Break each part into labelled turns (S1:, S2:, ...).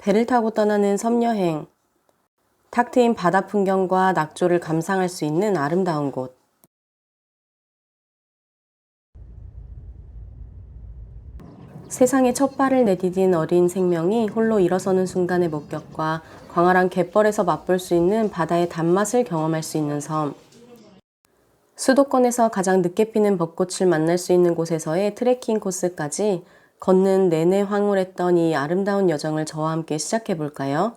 S1: 배를 타고 떠나는 섬여행. 탁 트인 바다 풍경과 낙조를 감상할 수 있는 아름다운 곳. 세상에 첫 발을 내디딘 어린 생명이 홀로 일어서는 순간의 목격과 광활한 갯벌에서 맛볼 수 있는 바다의 단맛을 경험할 수 있는 섬. 수도권에서 가장 늦게 피는 벚꽃을 만날 수 있는 곳에서의 트레킹 코스까지 걷는 내내 황홀했던 이 아름다운 여정을 저와 함께 시작해 볼까요?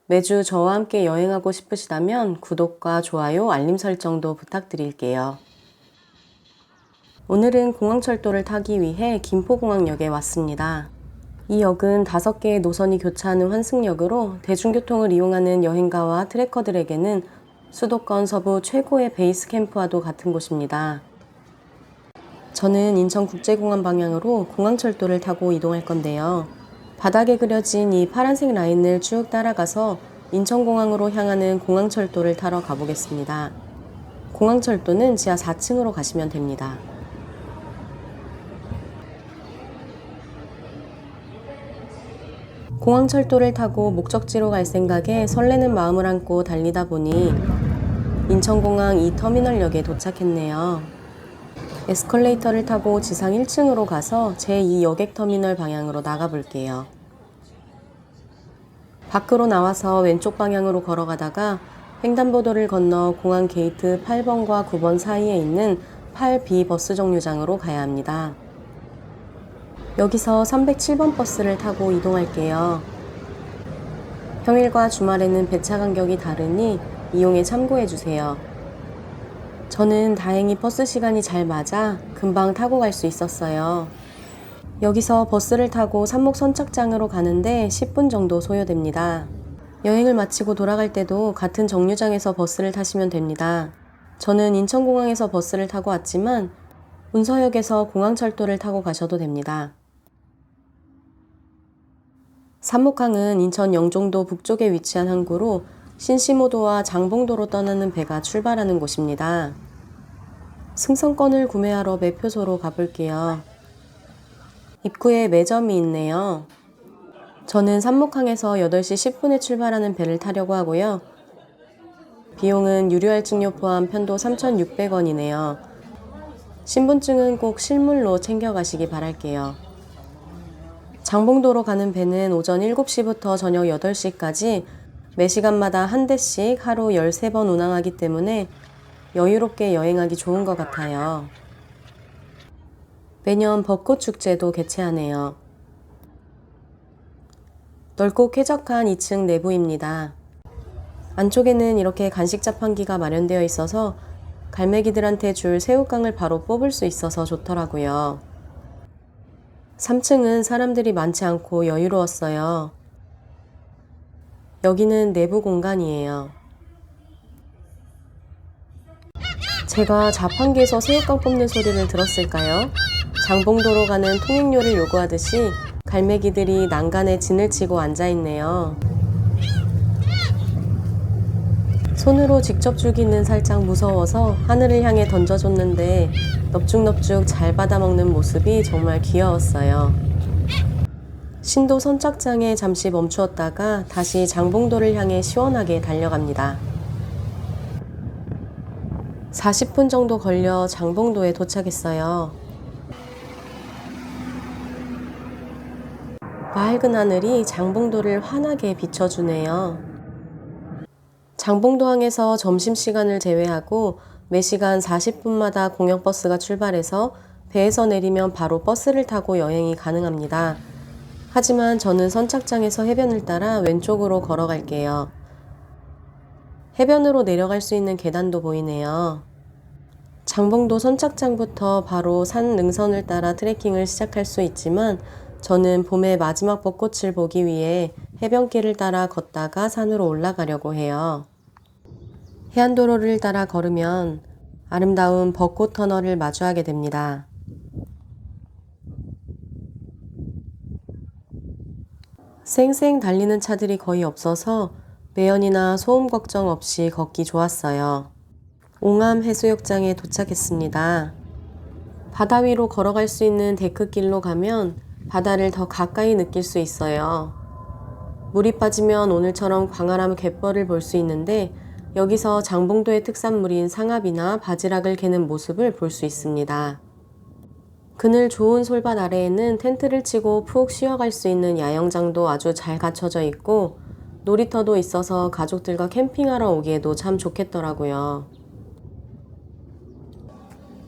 S1: 매주 저와 함께 여행하고 싶으시다면 구독과 좋아요, 알림 설정도 부탁드릴게요. 오늘은 공항철도를 타기 위해 김포공항역에 왔습니다. 이 역은 5개의 노선이 교차하는 환승역으로 대중교통을 이용하는 여행가와 트레커들에게는 수도권 서부 최고의 베이스 캠프와도 같은 곳입니다. 저는 인천국제공항 방향으로 공항철도를 타고 이동할 건데요. 바닥에 그려진 이 파란색 라인을 쭉 따라가서 인천공항으로 향하는 공항철도를 타러 가보겠습니다. 공항철도는 지하 4층으로 가시면 됩니다. 공항철도를 타고 목적지로 갈 생각에 설레는 마음을 안고 달리다 보니 인천공항 2터미널역에 도착했네요. 에스컬레이터를 타고 지상 1층으로 가서 제2여객터미널 방향으로 나가 볼게요. 밖으로 나와서 왼쪽 방향으로 걸어가다가 횡단보도를 건너 공항 게이트 8번과 9번 사이에 있는 8B 버스 정류장으로 가야 합니다. 여기서 307번 버스를 타고 이동할게요. 평일과 주말에는 배차 간격이 다르니 이용에 참고해주세요. 저는 다행히 버스 시간이 잘 맞아 금방 타고 갈 수 있었어요. 여기서 버스를 타고 삼목 선착장으로 가는데 10분 정도 소요됩니다. 여행을 마치고 돌아갈 때도 같은 정류장에서 버스를 타시면 됩니다. 저는 인천공항에서 버스를 타고 왔지만 운서역에서 공항철도를 타고 가셔도 됩니다. 삼목항은 인천 영종도 북쪽에 위치한 항구로 신시모도와 장봉도로 떠나는 배가 출발하는 곳입니다. 승선권을 구매하러 매표소로 가볼게요. 입구에 매점이 있네요. 저는 삼목항에서 8시 10분에 출발하는 배를 타려고 하고요. 비용은 유료할증료 포함 편도 3,600원이네요. 신분증은 꼭 실물로 챙겨가시기 바랄게요. 장봉도로 가는 배는 오전 7시부터 저녁 8시까지 매시간마다 한 대씩 하루 13번 운항하기 때문에 여유롭게 여행하기 좋은 것 같아요. 매년 벚꽃 축제도 개최하네요. 넓고 쾌적한 2층 내부입니다. 안쪽에는 이렇게 간식 자판기가 마련되어 있어서 갈매기들한테 줄 새우깡을 바로 뽑을 수 있어서 좋더라고요. 3층은 사람들이 많지 않고 여유로웠어요. 여기는 내부 공간이에요. 제가 자판기에서 새우깡 뽑는 소리를 들었을까요? 장봉도로 가는 통행료를 요구하듯이 갈매기들이 난간에 진을 치고 앉아있네요. 손으로 직접 주기는 살짝 무서워서 하늘을 향해 던져줬는데 넙죽넙죽 잘 받아먹는 모습이 정말 귀여웠어요. 신도 선착장에 잠시 멈추었다가 다시 장봉도를 향해 시원하게 달려갑니다. 40분 정도 걸려 장봉도에 도착했어요. 맑은 하늘이 장봉도를 환하게 비춰주네요. 장봉도항에서 점심시간을 제외하고 매시간 40분마다 공영버스가 출발해서 배에서 내리면 바로 버스를 타고 여행이 가능합니다. 하지만 저는 선착장에서 해변을 따라 왼쪽으로 걸어갈게요. 해변으로 내려갈 수 있는 계단도 보이네요. 장봉도 선착장부터 바로 산 능선을 따라 트레킹을 시작할 수 있지만 저는 봄의 마지막 벚꽃을 보기 위해 해변길을 따라 걷다가 산으로 올라가려고 해요. 해안도로를 따라 걸으면 아름다운 벚꽃 터널을 마주하게 됩니다. 쌩쌩 달리는 차들이 거의 없어서 매연이나 소음 걱정 없이 걷기 좋았어요. 옹암 해수욕장에 도착했습니다. 바다 위로 걸어갈 수 있는 데크길로 가면 바다를 더 가까이 느낄 수 있어요. 물이 빠지면 오늘처럼 광활한 갯벌을 볼 수 있는데 여기서 장봉도의 특산물인 상합이나 바지락을 캐는 모습을 볼 수 있습니다. 그늘 좋은 솔밭 아래에는 텐트를 치고 푹 쉬어갈 수 있는 야영장도 아주 잘 갖춰져 있고 놀이터도 있어서 가족들과 캠핑하러 오기에도 참 좋겠더라고요.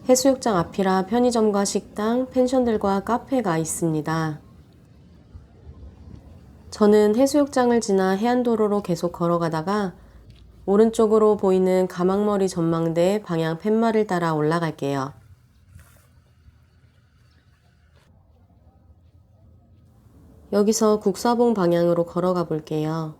S1: 해수욕장 앞이라 편의점과 식당, 펜션들과 카페가 있습니다. 저는 해수욕장을 지나 해안도로로 계속 걸어가다가 오른쪽으로 보이는 가망머리 전망대 방향 팻말을 따라 올라갈게요. 여기서 국사봉 방향으로 걸어가 볼게요.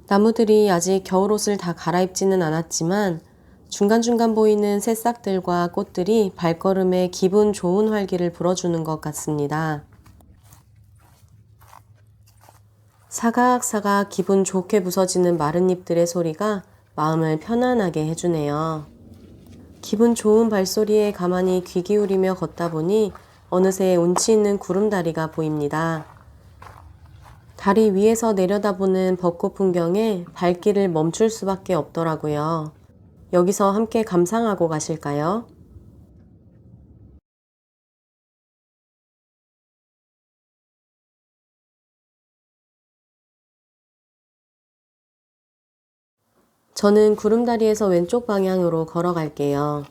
S1: 나무들이 아직 겨울옷을 다 갈아입지는 않았지만 중간중간 보이는 새싹들과 꽃들이 발걸음에 기분 좋은 활기를 불어주는 것 같습니다. 사각사각 기분 좋게 부서지는 마른 잎들의 소리가 마음을 편안하게 해주네요. 기분 좋은 발소리에 가만히 귀 기울이며 걷다 보니 어느새 운치 있는 구름다리가 보입니다. 다리 위에서 내려다보는 벚꽃 풍경에 발길을 멈출 수밖에 없더라고요. 여기서 함께 감상하고 가실까요? 저는 구름다리에서 왼쪽 방향으로 걸어갈게요.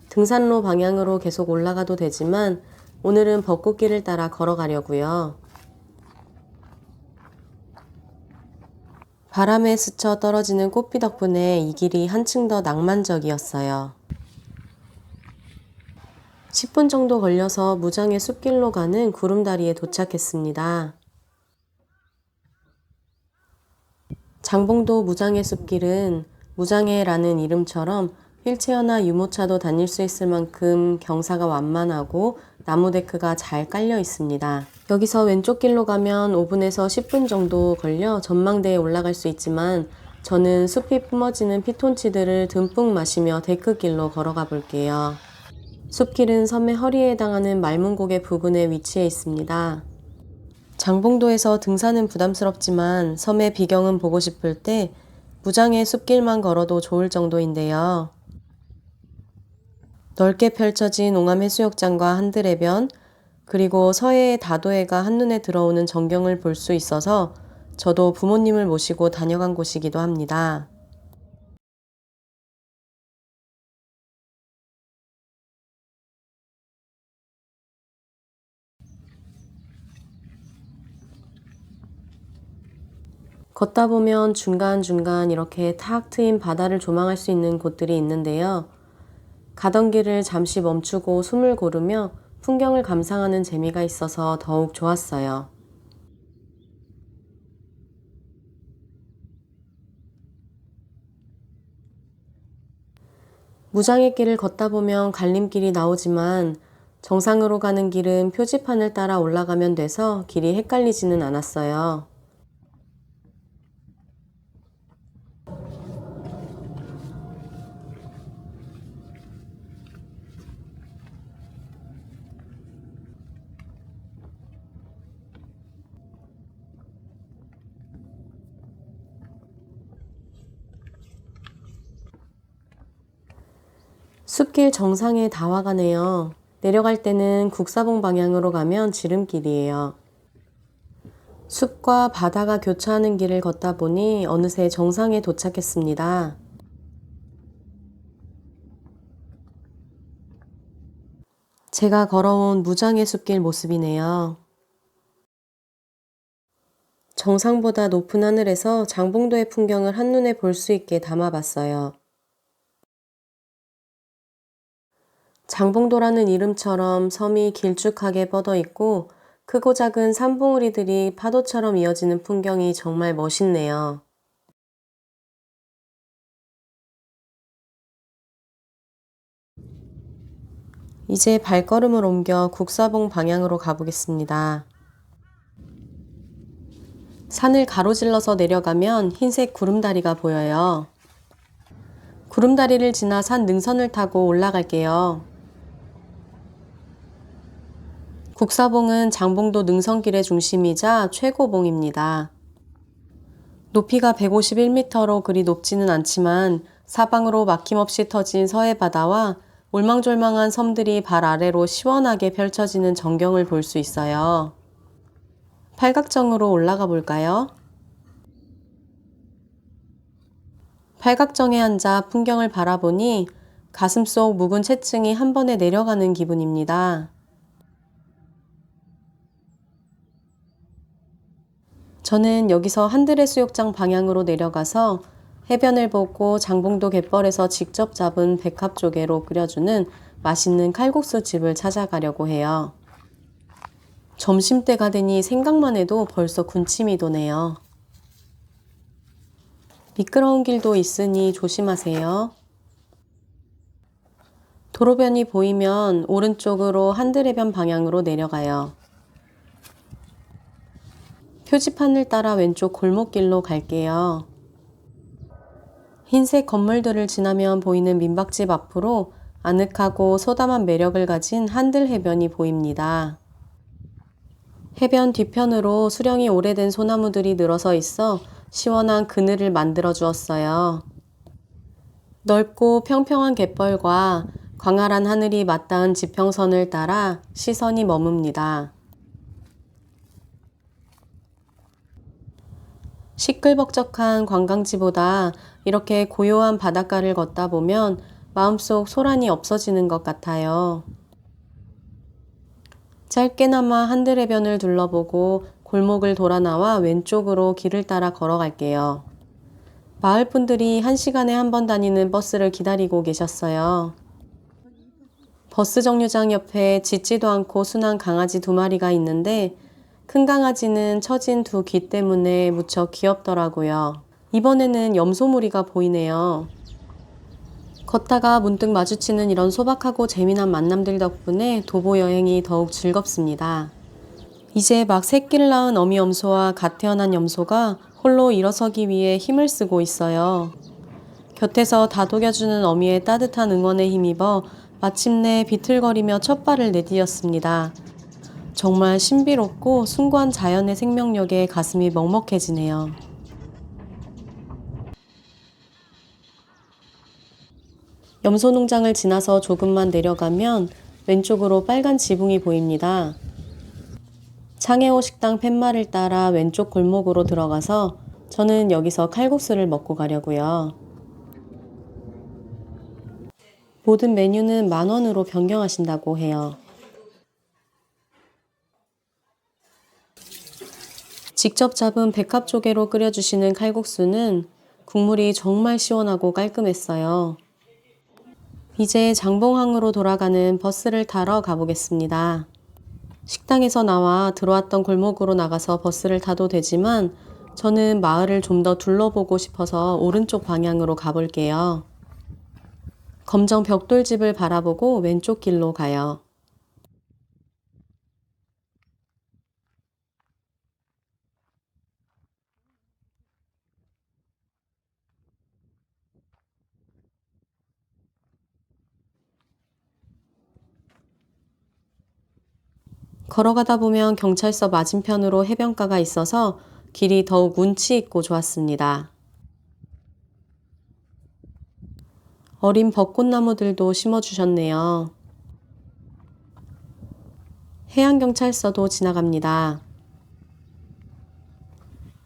S1: 등산로 방향으로 계속 올라가도 되지만 오늘은 벚꽃길을 따라 걸어가려고요. 바람에 스쳐 떨어지는 꽃비 덕분에 이 길이 한층 더 낭만적이었어요. 10분 정도 걸려서 무장의 숲길로 가는 구름다리에 도착했습니다. 장봉도 무장의 숲길은 무장해라는 이름처럼 휠체어나 유모차도 다닐 수 있을 만큼 경사가 완만하고 나무 데크가 잘 깔려 있습니다. 여기서 왼쪽 길로 가면 5분에서 10분 정도 걸려 전망대에 올라갈 수 있지만 저는 숲이 뿜어지는 피톤치드를 듬뿍 마시며 데크길로 걸어가 볼게요. 숲길은 섬의 허리에 해당하는 말문고개 부근에 위치해 있습니다. 장봉도에서 등산은 부담스럽지만 섬의 비경은 보고 싶을 때 무장의 숲길만 걸어도 좋을 정도인데요. 넓게 펼쳐진 옹암해수욕장과 한들해변, 그리고 서해의 다도해가 한눈에 들어오는 전경을 볼 수 있어서 저도 부모님을 모시고 다녀간 곳이기도 합니다. 걷다 보면 중간중간 이렇게 탁 트인 바다를 조망할 수 있는 곳들이 있는데요. 가던 길을 잠시 멈추고 숨을 고르며 풍경을 감상하는 재미가 있어서 더욱 좋았어요. 무장의 길을 걷다 보면 갈림길이 나오지만 정상으로 가는 길은 표지판을 따라 올라가면 돼서 길이 헷갈리지는 않았어요. 숲길 정상에 다 와가네요. 내려갈 때는 국사봉 방향으로 가면 지름길이에요. 숲과 바다가 교차하는 길을 걷다 보니 어느새 정상에 도착했습니다. 제가 걸어온 무장의 숲길 모습이네요. 정상보다 높은 하늘에서 장봉도의 풍경을 한눈에 볼 수 있게 담아봤어요. 장봉도라는 이름처럼 섬이 길쭉하게 뻗어 있고 크고 작은 산봉우리들이 파도처럼 이어지는 풍경이 정말 멋있네요. 이제 발걸음을 옮겨 국사봉 방향으로 가보겠습니다. 산을 가로질러서 내려가면 흰색 구름다리가 보여요. 구름다리를 지나 산 능선을 타고 올라갈게요. 국사봉은 장봉도 능선길의 중심이자 최고봉입니다. 높이가 151m로 그리 높지는 않지만 사방으로 막힘없이 터진 서해바다와 올망졸망한 섬들이 발 아래로 시원하게 펼쳐지는 전경을 볼 수 있어요. 팔각정으로 올라가 볼까요? 팔각정에 앉아 풍경을 바라보니 가슴속 묵은 체증이 한 번에 내려가는 기분입니다. 저는 여기서 한드레수욕장 방향으로 내려가서 해변을 보고 장봉도 갯벌에서 직접 잡은 백합조개로 끓여주는 맛있는 칼국수 집을 찾아가려고 해요. 점심때가 되니 생각만 해도 벌써 군침이 도네요. 미끄러운 길도 있으니 조심하세요. 도로변이 보이면 오른쪽으로 한드레변 방향으로 내려가요. 표지판을 따라 왼쪽 골목길로 갈게요. 흰색 건물들을 지나면 보이는 민박집 앞으로 아늑하고 소담한 매력을 가진 한들해변이 보입니다. 해변 뒤편으로 수령이 오래된 소나무들이 늘어서 있어 시원한 그늘을 만들어 주었어요. 넓고 평평한 갯벌과 광활한 하늘이 맞닿은 지평선을 따라 시선이 머뭅니다. 시끌벅적한 관광지보다 이렇게 고요한 바닷가를 걷다 보면 마음속 소란이 없어지는 것 같아요. 짧게나마 한들해변을 둘러보고 골목을 돌아 나와 왼쪽으로 길을 따라 걸어갈게요. 마을 분들이 1시간에 한 번 다니는 버스를 기다리고 계셨어요. 버스 정류장 옆에 짖지도 않고 순한 강아지 2마리가 있는데 큰 강아지는 처진 2 귀 때문에 무척 귀엽더라고요. 이번에는 염소무리가 보이네요. 걷다가 문득 마주치는 이런 소박하고 재미난 만남들 덕분에 도보 여행이 더욱 즐겁습니다. 이제 막 새끼를 낳은 어미 염소와 갓 태어난 염소가 홀로 일어서기 위해 힘을 쓰고 있어요. 곁에서 다독여주는 어미의 따뜻한 응원에 힘입어 마침내 비틀거리며 첫 발을 내디뎠습니다. 정말 신비롭고 숭고한 자연의 생명력에 가슴이 먹먹해지네요. 염소 농장을 지나서 조금만 내려가면 왼쪽으로 빨간 지붕이 보입니다. 창해호 식당 팻말을 따라 왼쪽 골목으로 들어가서 저는 여기서 칼국수를 먹고 가려고요. 모든 메뉴는 10,000원으로 변경하신다고 해요. 직접 잡은 백합조개로 끓여주시는 칼국수는 국물이 정말 시원하고 깔끔했어요. 이제 장봉항으로 돌아가는 버스를 타러 가보겠습니다. 식당에서 나와 들어왔던 골목으로 나가서 버스를 타도 되지만 저는 마을을 좀 더 둘러보고 싶어서 오른쪽 방향으로 가볼게요. 검정 벽돌집을 바라보고 왼쪽 길로 가요. 걸어가다 보면 경찰서 맞은편으로 해변가가 있어서 길이 더욱 운치 있고 좋았습니다. 어린 벚꽃나무들도 심어주셨네요. 해양경찰서도 지나갑니다.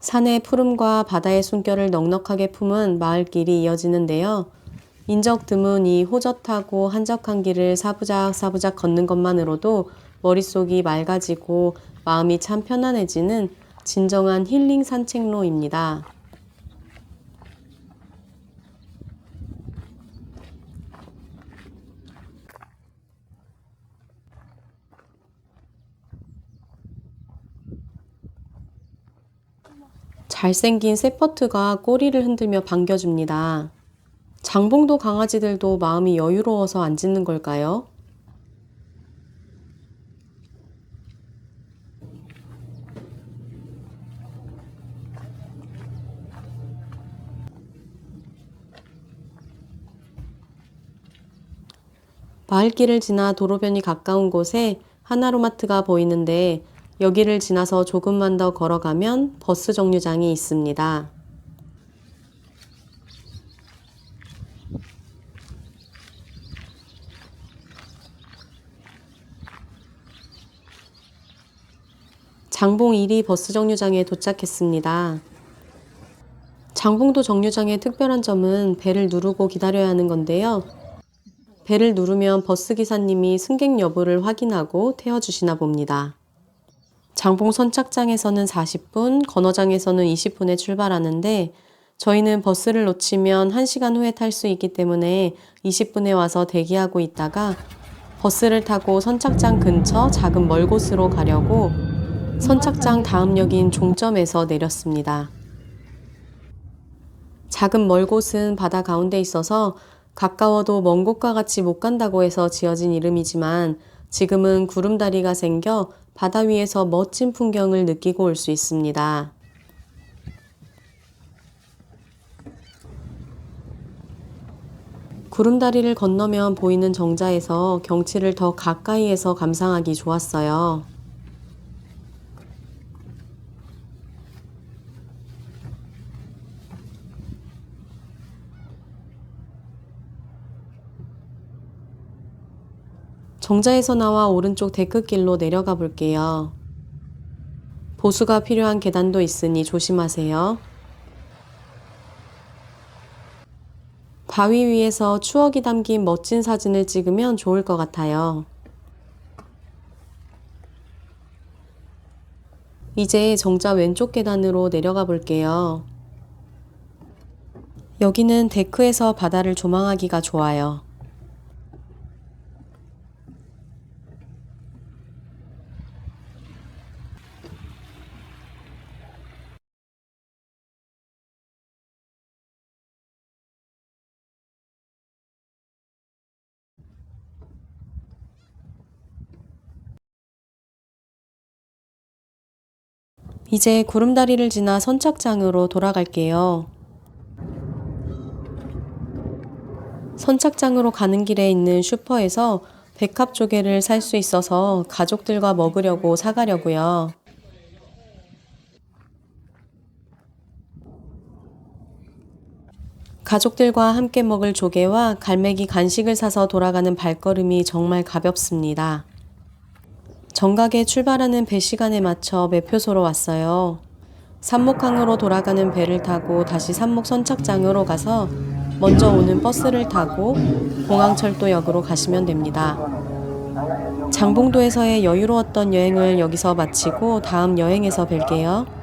S1: 산의 푸름과 바다의 숨결을 넉넉하게 품은 마을길이 이어지는데요. 인적 드문 이 호젓하고 한적한 길을 사부작 걷는 것만으로도 머릿속이 맑아지고 마음이 참 편안해지는 진정한 힐링 산책로입니다. 잘생긴 세퍼트가 꼬리를 흔들며 반겨줍니다. 장봉도 강아지들도 마음이 여유로워서 안 짖는 걸까요? 마을길을 지나 도로변이 가까운 곳에 하나로마트가 보이는데 여기를 지나서 조금만 더 걸어가면 버스 정류장이 있습니다. 장봉 1위 버스 정류장에 도착했습니다. 장봉도 정류장의 특별한 점은 배를 누르고 기다려야 하는 건데요. 배를 누르면 버스 기사님이 승객 여부를 확인하고 태워주시나 봅니다. 장봉 선착장에서는 40분, 건어장에서는 20분에 출발하는데 저희는 버스를 놓치면 1시간 후에 탈 수 있기 때문에 20분에 와서 대기하고 있다가 버스를 타고 선착장 근처 작은 멀 곳으로 가려고 선착장 다음 역인 종점에서 내렸습니다. 작은 멀 곳은 바다 가운데 있어서 가까워도 먼 곳과 같이 못 간다고 해서 지어진 이름이지만 지금은 구름다리가 생겨 바다 위에서 멋진 풍경을 느끼고 올 수 있습니다. 구름다리를 건너면 보이는 정자에서 경치를 더 가까이에서 감상하기 좋았어요. 정자에서 나와 오른쪽 데크길로 내려가 볼게요. 보수가 필요한 계단도 있으니 조심하세요. 바위 위에서 추억이 담긴 멋진 사진을 찍으면 좋을 것 같아요. 이제 정자 왼쪽 계단으로 내려가 볼게요. 여기는 데크에서 바다를 조망하기가 좋아요. 이제 구름다리를 지나 선착장으로 돌아갈게요. 선착장으로 가는 길에 있는 슈퍼에서 백합 조개를 살 수 있어서 가족들과 먹으려고 사가려고요. 가족들과 함께 먹을 조개와 갈매기 간식을 사서 돌아가는 발걸음이 정말 가볍습니다. 정각에 출발하는 배 시간에 맞춰 매표소로 왔어요. 삼목항으로 돌아가는 배를 타고 다시 삼목 선착장으로 가서 먼저 오는 버스를 타고 공항철도역으로 가시면 됩니다. 장봉도에서의 여유로웠던 여행을 여기서 마치고 다음 여행에서 뵐게요.